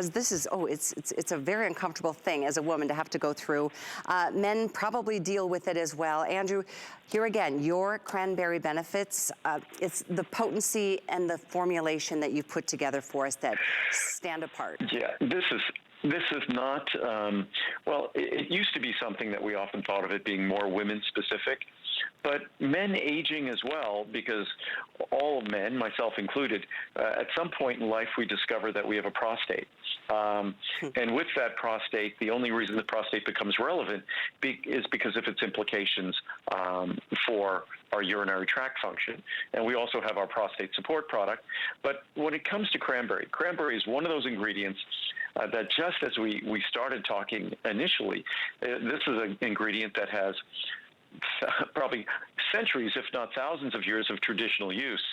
This is, oh, it's a very uncomfortable thing as a woman to have to go through. Men probably deal with it as well. Andrew, here again, your Cranberry Benefits, it's the potency and the formulation that you've put together for us that stand apart. Yeah, this is not, well, it used to be something that we often thought of it being more women-specific, but men aging as well, because all men, myself included, at some point in life we discover that we have a prostate. And with that prostate, the only reason the prostate becomes relevant is because of its implications for our urinary tract function. And we also have our prostate support product. But when it comes to cranberry, cranberry is one of those ingredients that just as we started talking initially, this is an ingredient that has probably centuries, if not thousands of years of traditional use.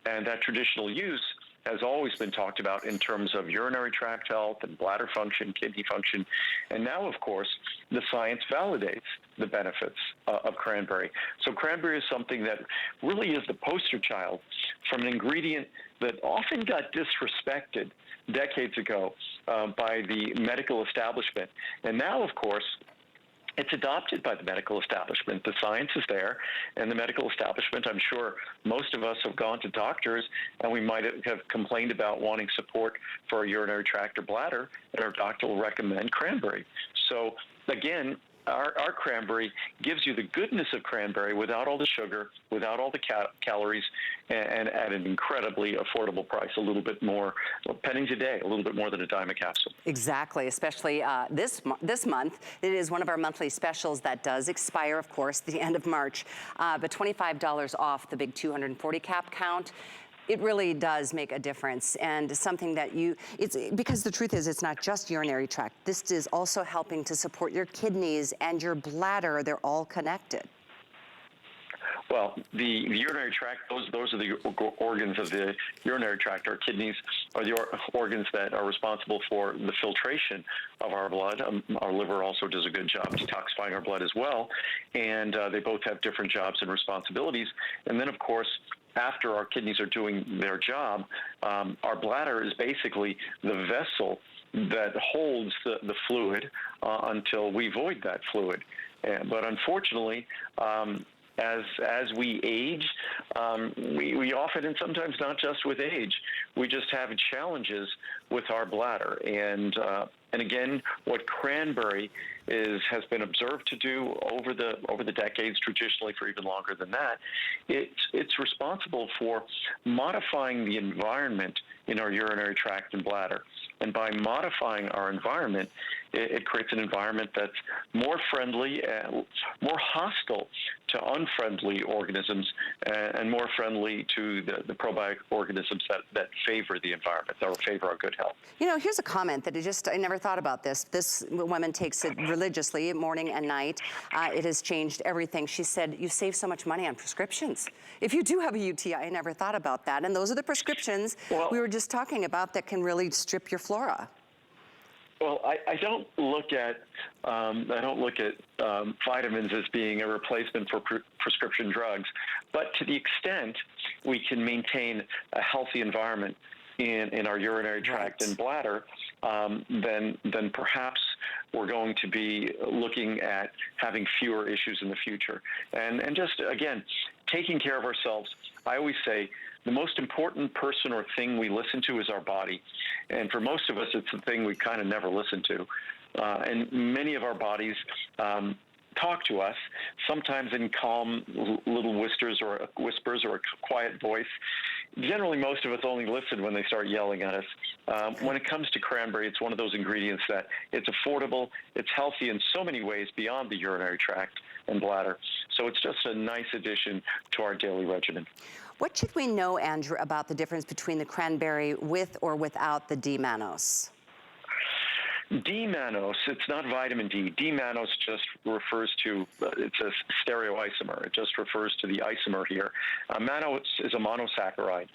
And that traditional use has always been talked about in terms of urinary tract health and bladder function, kidney function. And now, of course, the science validates the benefits of cranberry. So cranberry is something that really is the poster child from an ingredient that often got disrespected decades ago by the medical establishment. And now, of course, it's adopted by the medical establishment. The science is there, and the medical establishment, I'm sure most of us have gone to doctors, and we might have complained about wanting support for our urinary tract or bladder, and our doctor will recommend cranberry. So again, our cranberry gives you the goodness of cranberry without all the sugar, without all the calories, and at an incredibly affordable price, a little bit more, pennies a day, a little bit more than a dime a capsule. Exactly, especially this month. It is one of our monthly specials that does expire, of course, the end of March, but $25 off the big 240 cap count. It really does make a difference, and something that it's because the truth is it's not just urinary tract. This is also helping to support your kidneys and your bladder. They're all connected. Well, the urinary tract, those are the organs of the urinary tract. Our kidneys are the organs that are responsible for the filtration of our blood. Our liver also does a good job detoxifying our blood as well, and they both have different jobs and responsibilities. And then, of course, after our kidneys are doing their job, our bladder is basically the vessel that holds the fluid until we void that fluid. But unfortunately, as we age, we often, and sometimes not just with age, we just have challenges with our bladder. And again, what cranberry has been observed to do over the decades, traditionally for even longer than that, it's responsible for modifying the environment in our urinary tract and bladder. And by modifying our environment, it creates an environment that's more friendly, more hostile to unfriendly organisms, and more friendly to the probiotic organisms that favor the environment, that will favor our good health. You know, here's a comment that I never thought about this. This woman takes it religiously, morning and night. It has changed everything. She said, you save so much money on prescriptions. If you do have a UTI, I never thought about that. And those are the prescriptions we were just talking about that can really strip your flora. Well, I don't look at vitamins as being a replacement for prescription drugs, but to the extent we can maintain a healthy environment in our urinary tract and bladder, then perhaps we're going to be looking at having fewer issues in the future. And just, again, taking care of ourselves. I always say the most important person or thing we listen to is our body. And for most of us, it's the thing we kind of never listen to. And many of our bodies talk to us, sometimes in calm little whispers or a quiet voice. Generally, most of us only listen when they start yelling at us. When it comes to cranberry, it's one of those ingredients that it's affordable, it's healthy in so many ways beyond the urinary tract and bladder. So it's just a nice addition to our daily regimen. What should we know, Andrew, about the difference between the cranberry with or without the D-mannose? D-mannose, it's not vitamin D. D-mannose just refers to, it's a stereoisomer. It just refers to the isomer here. Mannose is a monosaccharide.